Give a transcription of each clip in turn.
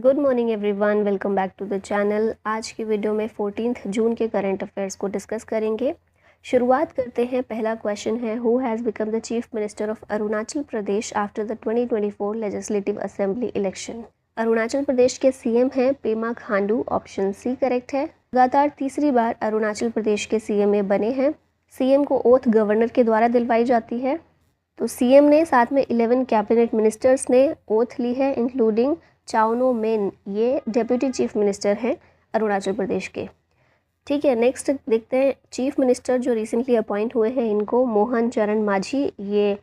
Good morning everyone, welcome back to the channel. आज की video में 14 जून के करंट अफेयर्स को डिस्कस करेंगे। शुरुआत करते हैं। पहला क्वेश्चन है, who has become the chief minister of Arunachal Pradesh after the 2024 legislative assembly election. Arunachal Pradesh के सीएम हैं Pema Khandu, option C correct है। लगातार तीसरी बार अरुणाचल प्रदेश के सीएम ये बने हैं। सीएम को ओथ गवर्नर के द्वारा दिलवाई जाती है। तो सीएम ने साथ में 11 कैबिनेट मिनिस्टर्स ने ओथ ली है, इंक्लूडिंग चाउनो मेन, ये डेप्यूटी चीफ मिनिस्टर हैं अरुणाचल प्रदेश के। ठीक है, नेक्स्ट देखते हैं चीफ मिनिस्टर जो रिसेंटली अपॉइंट हुए हैं इनको। मोहन चरण मांझी, ये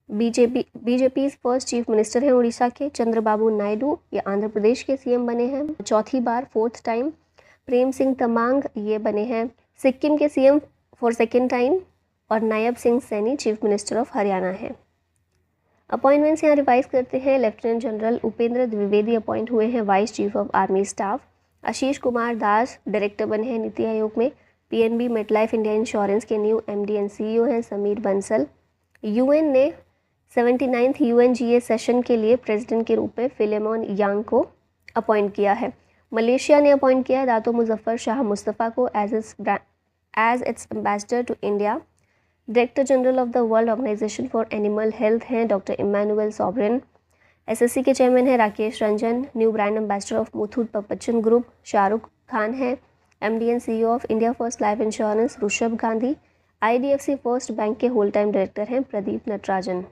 बीजेपी फर्स्ट चीफ मिनिस्टर हैं उड़ीसा के। चंद्रबाबू नायडू, ये आंध्र प्रदेश के सीएम बने हैं चौथी बार, फोर्थ टाइम। प्रेम सिंह तमांग, ये बने हैं सिक्किम के सीएम फॉर सेकेंड टाइम। और Nayab Singh Saini chief minister of Haryana है। अपॉइंटमेंट्स यहाँ रिवाइज करते हैं। Lieutenant general Upendra Dwivedi appoint हुए हैं vice chief of army staff. Ashish Kumar Das director बने हैं नीति आयोग में। पीएनबी मेटलाइफ इंडिया इंश्योरेंस के न्यू एमडी एंड सीईओ हैं समीर बंसल। यूएन ने 79th यूएनजीए सेशन के लिए प्रेसिडेंट के रूप में फिलेमोन यांग को अपॉइंट किया है। मलेशिया ने अपॉइंट किया है दातो मुजफ्फर शाह मुस्तफ़ा को as its ambassador to India. Director general of the world organisation for animal health हैं डॉक्टर इमैनुअल सॉवरेन। एसएससी के चेयरमैन हैं Rakesh Ranjan. New brand ambassador of Muthoot Pappachan group Shahrukh Khan है। MD and CEO of India first life insurance Rishabh Gandhi. IDFC first bank के whole time director हैं Pradeep Natarajan.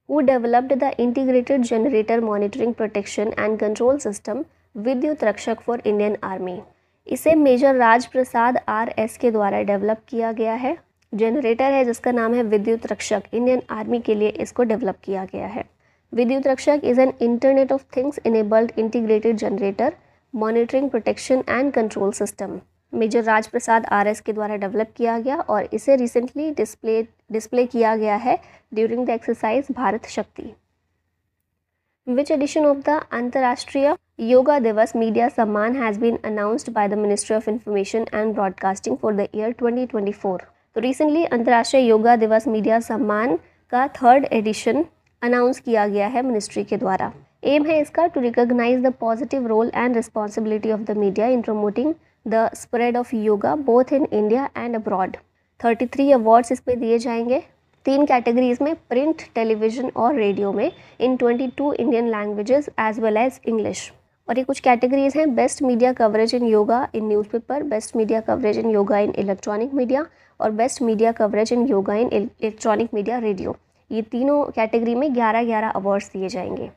Who developed the integrated generator monitoring protection and control system Vidyut रक्षक for Indian army. इसे major Raj Prasad RS के द्वारा develop किया गया है। जनरेटर है जिसका नाम है विद्युत रक्षक, इंडियन आर्मी के लिए इसको डेवलप किया गया है। Vidyut Rakshak is an internet of things enabled integrated generator monitoring protection and control system. Major Raj Prasad RS के द्वारा डेवलप किया गया और इसे रिसेंटली डिस्प्ले किया गया है ड्यूरिंग द एक्सरसाइज भारत शक्ति। विच एडिशन ऑफ द अंतर्राष्ट्रीय yoga Diwas media Samman has been announced by the ministry of information and broadcasting for the year 2024। तो रिसेंटली अंतर्राष्ट्रीय योगा दिवस मीडिया सम्मान का 3rd एडिशन अनाउंस किया गया है मिनिस्ट्री के द्वारा। एम है इसका to recognise the positive role and responsibility of the media in promoting the spread of yoga both in India and abroad. 33 awards इसमें दिए जाएंगे 3 कैटेगरीज में, प्रिंट, टेलीविजन और रेडियो में, in 22 Indian languages as well as English. और ये कुछ categories हैं, best media coverage in yoga in newspaper, best media coverage in yoga in electronic media और best media coverage in yoga in electronic media radio. ये तीनों category में 11-11 awards दिए जाएंगे।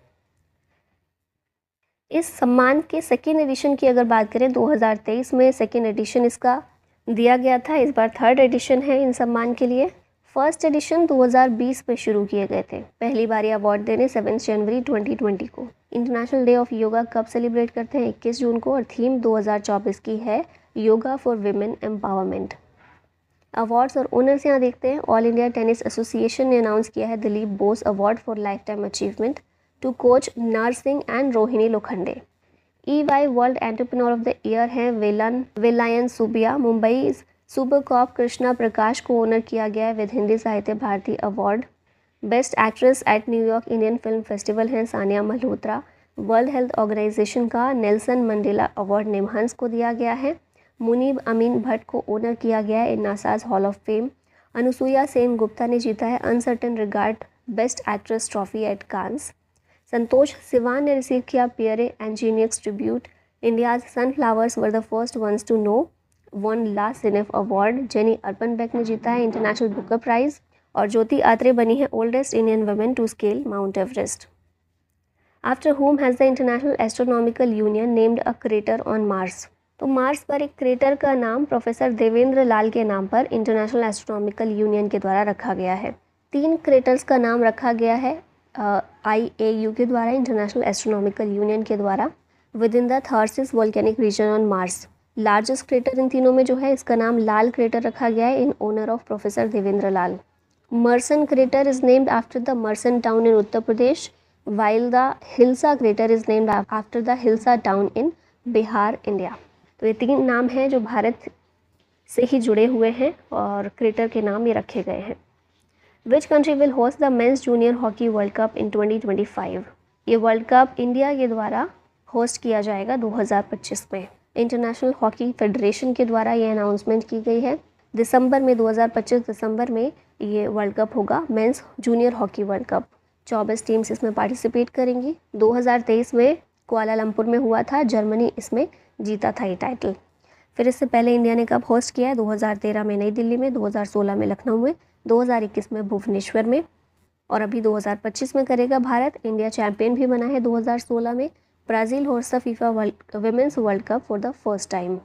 इस सम्मान के सेकेंड एडिशन की अगर बात करें 2023 में सेकेंड एडिशन इसका दिया गया था। इस बार 3rd एडिशन है इन सम्मान के लिए। फर्स्ट एडिशन 2020 में शुरू किए गए थे। पहली बार ये अवार्ड देने 7 जनवरी 2020 को। इंटरनेशनल डे ऑफ योगा कब सेलिब्रेट करते हैं? 21 जून को। और थीम 2024 की है yoga for women empowerment. Awards और ओनर्स यहाँ देखते हैं। ऑल इंडिया टेनिस एसोसिएशन ने अनाउंस किया है Dilip Bose award for life time achievement to coach Nar Singh and Rohini Lokhande. EY world entrepreneur of the year है वेलायन सुबिया। मुंबई सुपर कॉप कृष्णा प्रकाश को ऑनर किया गया है with Hindi Sahitya Bharati award. Best actress at New York Indian film festival हैं Sania Malhotra. World health organisation का नेल्सन मंडेला अवार्ड निमहंस को दिया गया है। मुनीब अमीन भट्ट को ऑनर किया गया है in NASA's hall of fame. Anasuya सेन गुप्ता ने जीता है Un Certain Regard best actress trophy at Cannes. Santosh Sivan ने रिसीव किया Pierre Angenieux tribute. India's Sunflowers Were the First Ones to Know won La Cinef award. Jenny Erpenbeck ने जीता है इंटरनेशनल बुकर प्राइज। और ज्योति आत्रे बनी है oldest Indian women to scale Mount Everest. After whom has the International Astronomical Union named a crater on Mars. तो Mars पर एक crater का नाम प्रोफेसर देवेंद्र लाल के नाम पर इंटरनेशनल एस्ट्रोनॉमिकल यूनियन के द्वारा रखा गया है। 3 क्रेटर्स का नाम रखा गया है IAU के द्वारा, इंटरनेशनल एस्ट्रोनॉमिकल यूनियन के द्वारा, with in the Tharsis volcanic region on Mars. Largest crater in तीनों में जो है इसका नाम लाल क्रेटर रखा गया है in honour of professor Devendra Lal. Mursan crater is named after the Mursan town in Uttar Pradesh, while the Hilsa crater is named after the Hilsa town in Bihar, India. तो ये 3 नाम हैं जो भारत से ही जुड़े हुए हैं और क्रेटर के नाम ये रखे गए हैं। Which country will host the men's junior hockey world cup in 2025? ये वर्ल्ड कप इंडिया के द्वारा होस्ट किया जाएगा 2025 में। इंटरनेशनल हॉकी फेडरेशन के द्वारा ये अनाउंसमेंट की गई है। दिसंबर में 2025 दिसंबर में ये वर्ल्ड कप होगा, mains junior hockey world cup. 24 teams इसमें पार्टिसिपेट करेंगी। 2023 में कुआलालंपुर में हुआ था, जर्मनी इसमें जीता था ये टाइटल। फिर इससे पहले इंडिया ने कप होस्ट किया है 2013 में नई दिल्ली में, 2016 में लखनऊ में, 2021 में भुवनेश्वर में और अभी 2025 में करेगा भारत। इंडिया चैंपियन भी बना है 2016 में। Brazil host the FIFA women's world cup for the first time.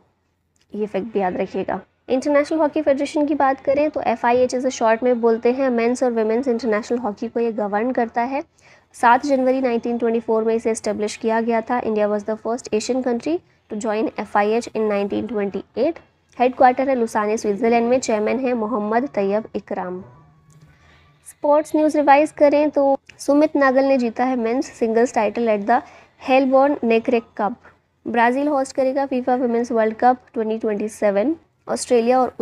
ये फैक्ट भी याद रखिएगा। इंटरनेशनल हॉकी फेडरेशन की बात करें तो FIH इसे शॉर्ट में बोलते हैं। मेंस और विमेंस इंटरनेशनल हॉकी को ये गवर्न करता है। 7 जनवरी 1924 में इसे इस्टेब्लिश किया गया था। India was the first Asian country to join FIH in 1928। Headquarter है लुसाने, स्विट्जरलैंड में। चेयरमैन है मोहम्मद तैयब इकराम। स्पोर्ट्स न्यूज़ रिवाइज करें तो सुमित नागल ने जीता है men's singles title at the Heilbronn Neckarcup कप। ब्राज़ील होस्ट करेगा FIFA women's world cup 2027। Australia और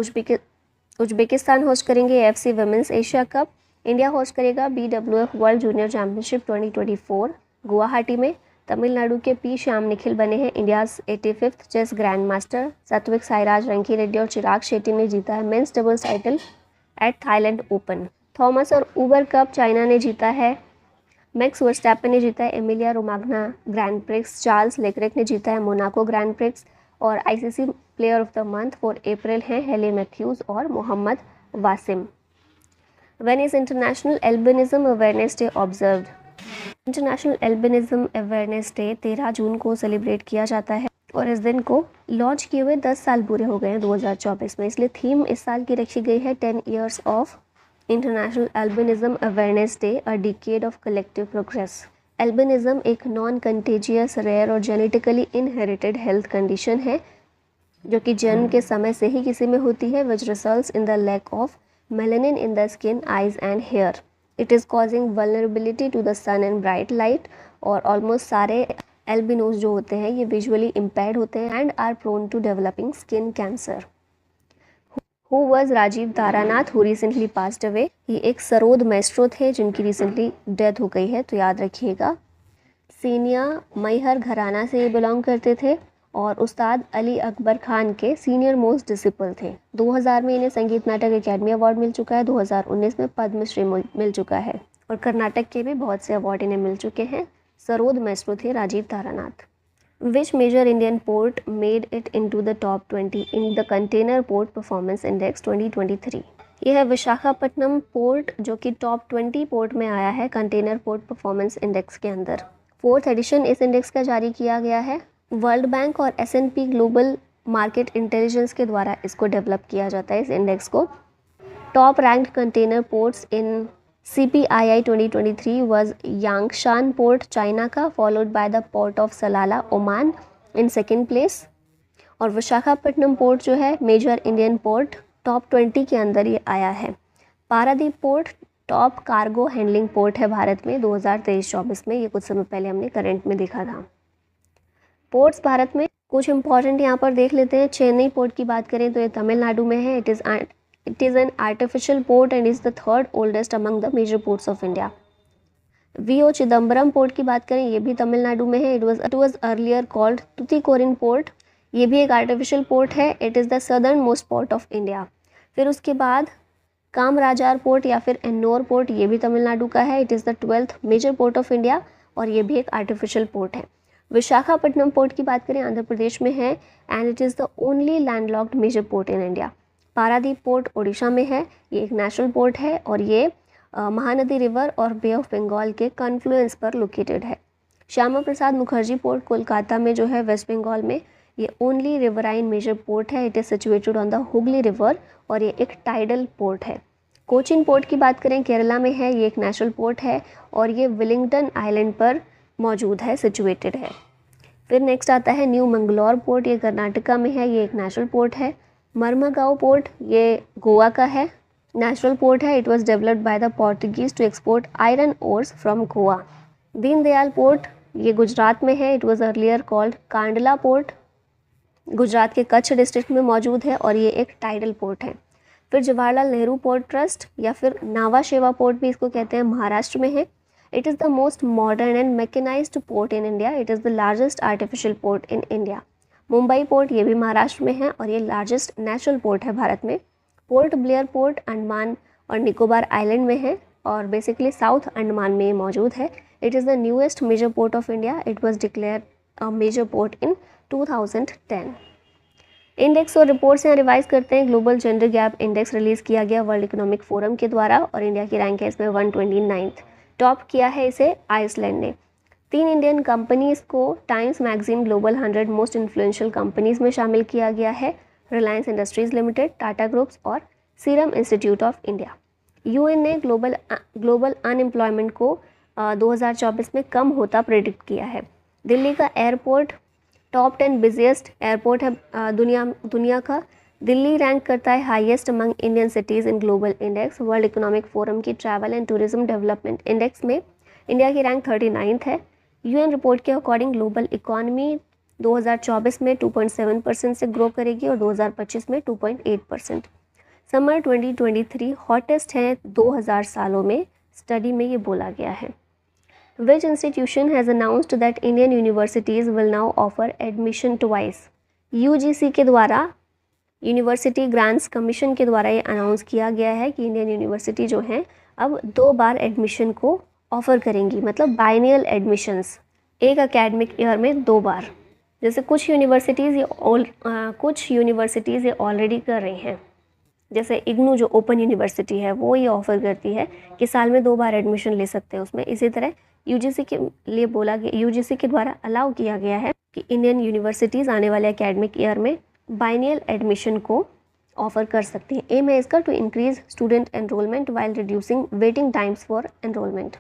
उज्बेकिस्तान होस्ट करेंगे AFC women's Asia cup. India host करेगा BWF world junior championship 2024 Guwahati में। तमिलनाडु के P श्याम निखिल बने हैं India's 85th chess grand master. Satwik Sairaj, रंकी Reddy और चिराग शेट्टी ने जीता है men's doubles title at Thailand open. Thomas और उबर कप चाइना ने जीता है। मैक्स वर्स्टैपन ने जीता है Emilia Romagna grand prix. Charles Leclerc ने जीता है मोनाको ग्रैंड प्रिक्स। और ICC player of the month for April हैं हेले मैथ्यूज़ और Mohammad Waseem. When is international albinism awareness day observed? International albinism awareness day 13 जून को सेलिब्रेट किया जाता है और इस दिन को लॉन्च किए हुए 10 साल पूरे हो गए हैं 2024 में। इसलिए थीम इस साल की रखी गई है 10 years of international albinism awareness day, a decade of collective progress. Albinism एक नॉन कंटेजियस, रेयर और जेनेटिकली इनहेरिटेड हेल्थ कंडीशन है जो कि जन्म के समय से ही किसी में होती है, which results in the lack of melanin in the skin, eyes and hair. It is causing vulnerability to the sun and bright light. और ऑलमोस्ट सारे एल्बिनोज जो होते हैं ये विजुअली इम्पेयर्ड होते हैं and are prone to developing skin cancer. Who was Rajiv Taranath who recently passed away? ये एक सरोद मैस्ट्रो थे जिनकी रिसेंटली डेथ हो गई है, तो याद रखिएगा। सीनिया मैहर घराना से ये बिलोंग करते थे और उस्ताद अली अकबर खान के सीनियर मोस्ट डिसिपल थे। 2000 में इन्हें संगीत नाटक अकेडमी अवार्ड मिल चुका है। 2019 में पद्मश्री मिल चुका है और कर्नाटक के भी बहुत से अवार्ड इन्हें मिल चुके हैं। सरोद मैस्ट्रो थे Rajiv Taranath. Which major Indian port made it into the top 20 in the Container Port Performance Index 2023? यह है विशाखापट्टनम पोर्ट जो कि टॉप 20 पोर्ट में आया है कंटेनर पोर्ट परफॉर्मेंस इंडेक्स के अंदर। 4th एडिशन इस इंडेक्स का जारी किया गया है। वर्ल्ड बैंक और S&P ग्लोबल मार्केट इंटेलिजेंस के द्वारा इसको डेवलप किया जाता है इस इंडेक्स को। Top ranked container ports in CPII 2023 was Yangshan Port China का, followed by the Port of Salalah Oman in second place। और विशाखापट्टनम पोर्ट जो है मेजर इंडियन पोर्ट टॉप 20 के अंदर ये आया है। Paradip port top cargo handling port है भारत में 2023-24 में। ये कुछ समय पहले हमने करंट में देखा था। पोर्ट्स भारत में कुछ इंपॉर्टेंट यहाँ पर देख लेते हैं। चेन्नई पोर्ट की बात करें तो ये तमिलनाडु में है। It is an artificial port and is the third oldest among the major ports of India। VO Chidambaram port की बात करें, ये भी तमिलनाडु में है। It was earlier called Tuticorin port. ये भी एक आर्टिफिशियल पोर्ट है। It is the southern most port of India। फिर उसके बाद कामराजार पोर्ट या फिर एन्नोर पोर्ट, ये भी तमिलनाडु का है। It is the 12th major port of India और ये भी एक आर्टिफिशियल पोर्ट है। विशाखापट्टनम पोर्ट की बात करें आंध्र प्रदेश में है and it is the only landlocked major port in India। Paradip port Odisha में है। ये एक नेशनल पोर्ट है और ये महानदी रिवर और बे ऑफ बंगाल के कन्फ्लुएंस पर लोकेटेड है। श्यामा प्रसाद मुखर्जी पोर्ट कोलकाता में जो है वेस्ट बंगाल में, ये ओनली रिवराइन मेजर पोर्ट है। It is situated on the Hooghly river और ये एक टाइडल पोर्ट है। कोचिन पोर्ट की बात करें केरला में है। ये एक नेशनल पोर्ट है और ये विलिंगटन आइलैंड पर मौजूद है, सिचुएटेड है। फिर नेक्स्ट आता है न्यू मंगलोर पोर्ट, ये कर्नाटका में है। ये एक नेशनल पोर्ट है। मरमगांव पोर्ट ये गोवा का है, नेशनल पोर्ट है। It was developed by the Portuguese to export iron ores from Goa. Deendayal port ये गुजरात में है। It was earlier called Kandla port, Gujarat के कच्छ डिस्ट्रिक्ट में मौजूद है और ये एक टाइडल पोर्ट है। फिर जवाहरलाल नेहरू पोर्ट ट्रस्ट या फिर नावा शेवा पोर्ट भी इसको कहते हैं, महाराष्ट्र में है। It is the most modern and mechanized port in India. It is the largest artificial port in India. Mumbai port ये भी महाराष्ट्र में है और ये लार्जेस्ट नेचुरल पोर्ट है भारत में. पोर्ट ब्लेयर पोर्ट अंडमान और निकोबार आइलैंड में है और बेसिकली साउथ अंडमान में ये मौजूद है. It is the newest major port of India. It was declare a major port in 2010. Index और रिपोर्ट्स यहाँ रिवाइज करते हैं. Global gender gap index release किया गया वर्ल्ड इकोनॉमिक फोरम के द्वारा और इंडिया की रैंक है इसमें 129th. टॉप किया है इसे आइसलैंड ने. 3 इंडियन कंपनीज़ को Times magazine global 100 most influential companies में शामिल किया गया है. Reliance Industries Limited, Tata groups और Serum Institute of India. UN ने ग्लोबल अनएम्प्लॉयमेंट को 2024 में कम होता प्रेडिक्ट किया है. दिल्ली का एयरपोर्ट टॉप 10 बिजिएस्ट एयरपोर्ट है दुनिया का. दिल्ली रैंक करता है highest among Indian cities in global index. World economic forum की travel and tourism development index में इंडिया की रैंक 39th है. यूएन रिपोर्ट के अकॉर्डिंग ग्लोबल इकॉनमी 2024 में 2.7% से ग्रो करेगी और 2025 में 2.8%. समर 2023 हॉटेस्ट है 2000 सालों में, स्टडी में ये बोला गया है. Which institution has announced that Indian universities will now offer admission twice? UGC के द्वारा यूनिवर्सिटी ग्रांट्स कमीशन के द्वारा ये अनाउंस किया गया है कि इंडियन यूनिवर्सिटी जो हैं अब 2 बार एडमिशन को ऑफ़र करेंगी. मतलब बाइनियल एडमिशन्स, एक एकेडमिक ईयर में 2 बार. जैसे कुछ यूनिवर्सिटीज़ ये ऑलरेडी कर रही हैं. जैसे इग्नू जो ओपन यूनिवर्सिटी है वो ये ऑफ़र करती है कि साल में 2 बार एडमिशन ले सकते हैं उसमें. इसी तरह यूजीसी के लिए बोला गया, यूजीसी के द्वारा अलाउ किया गया है कि इंडियन यूनिवर्सिटीज़ आने वाले एकेडमिक ईयर में बाइनियल एडमिशन को ऑफ़र कर सकती हैं. एम है इसका to increase student enrolment while reducing waiting times for enrolment.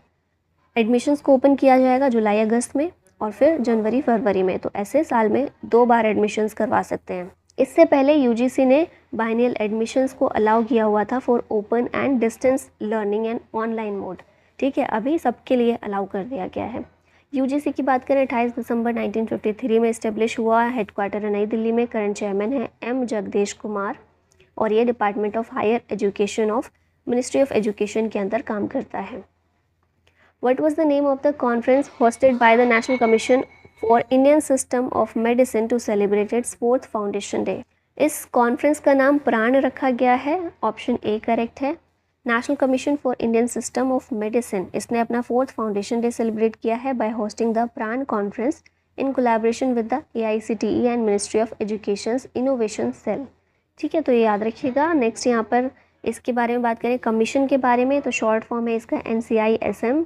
Admissions को ओपन किया जाएगा जुलाई अगस्त में और फिर जनवरी फरवरी में. तो ऐसे साल में 2 बार एडमिशन्स करवा सकते हैं. इससे पहले यूजीसी ने बाइनियल एडमिशन्स को अलाउ किया हुआ था for open and distance learning and online mode. ठीक है, अभी सबके लिए अलाउ कर दिया गया है. यूजीसी की बात करें 28 दिसंबर 1953 में इस्टेब्लिश हुआ. हेडक्वार्टर है नई दिल्ली में. करंट चेयरमैन है एम जगदेश कुमार और ये Department of Higher Education of Ministry of Education के अंदर काम करता है. What was the name of the conference hosted by the National Commission for Indian System of Medicine to celebrate its 4th foundation day? इस conference का नाम प्राण रखा गया है. ऑप्शन ए करेक्ट है. National Commission for Indian System of Medicine इसने अपना 4th foundation day celebrate किया है by hosting the Pran conference in collaboration with the AICTE and Ministry of Education Innovation Cell. ठीक है, तो ये याद रखिएगा. नेक्स्ट यहाँ पर इसके बारे में बात करें कमीशन के बारे में तो शॉर्ट फॉर्म है इसका NCISM.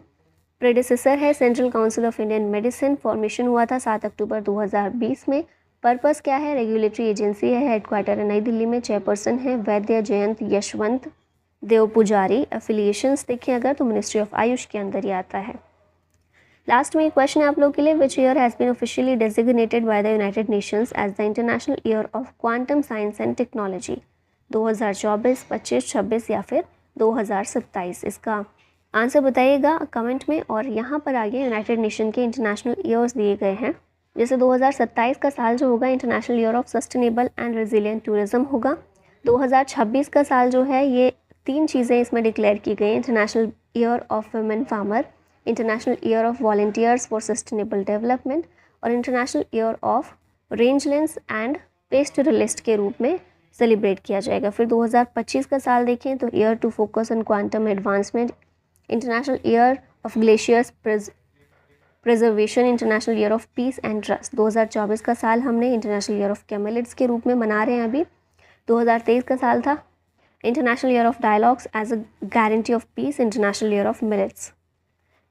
प्रेडिसेसर है central council of Indian medicine. Formation हुआ था 7 अक्टूबर 2020 में. पर्पस क्या है? रेगुलेटरी एजेंसी है. हेडक्वार्टर है नई दिल्ली में. चेयरपर्सन है वैद्य जयंत यशवंत देव पुजारी. एफिलिएशंस देखें अगर तो मिनिस्ट्री ऑफ आयुष के अंदर ही आता है. लास्ट में एक क्वेश्चन है आप लोगों के लिए. Which year has been officially designated by the United Nations as the International year of Quantum Science and Technology? 2024, 25, 26 या फिर 2027? इसका आंसर बताइएगा कमेंट में. और यहाँ पर आगे यूनाइटेड नेशन के इंटरनेशनल ईयर्स दिए गए हैं. जैसे 2027 का साल जो होगा international year of sustainable and resilient tourism होगा. 2026 का साल जो है ये 3 चीज़ें इसमें डिक्लेयर की गई. International year of women farmer, international year of volunteers for sustainable development और international year of rangelands and pastoralist के रूप में सेलिब्रेट किया जाएगा. फिर 2025 का साल देखें तो year to focus on quantum advancement, International year of Glaciers Preservation, International year of Peace and Trust. 2024 का साल हमने इंटरनेशनल ईयर ऑफ कैमेलिड्स के रूप में मना रहे हैं अभी. 2023 का साल था International year of Dialogues as a Guarantee of Peace, International year of Millets.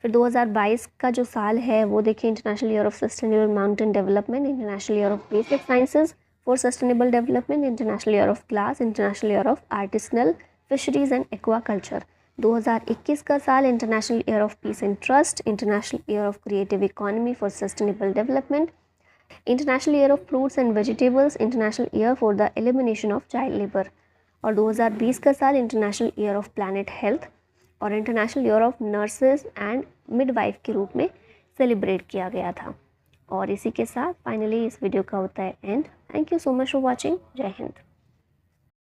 फिर 2022 का जो साल है वो देखिए International year of Sustainable Mountain Development, International year of Basic Sciences for sustainable Development, International year of Glass, International year of Artisanal Fisheries and Aquaculture. 2021 का साल international year of Peace and Trust, International year of Creative Economy for sustainable Development, International year of fruits and vegetables, international year for the elimination of child labour. और 2020 का साल international year of planet health और international year of nurses and midwife के रूप में celebrate किया गया था. और इसी के साथ फाइनली इस वीडियो का होता है and. Thank you so much for watching. जय हिंद.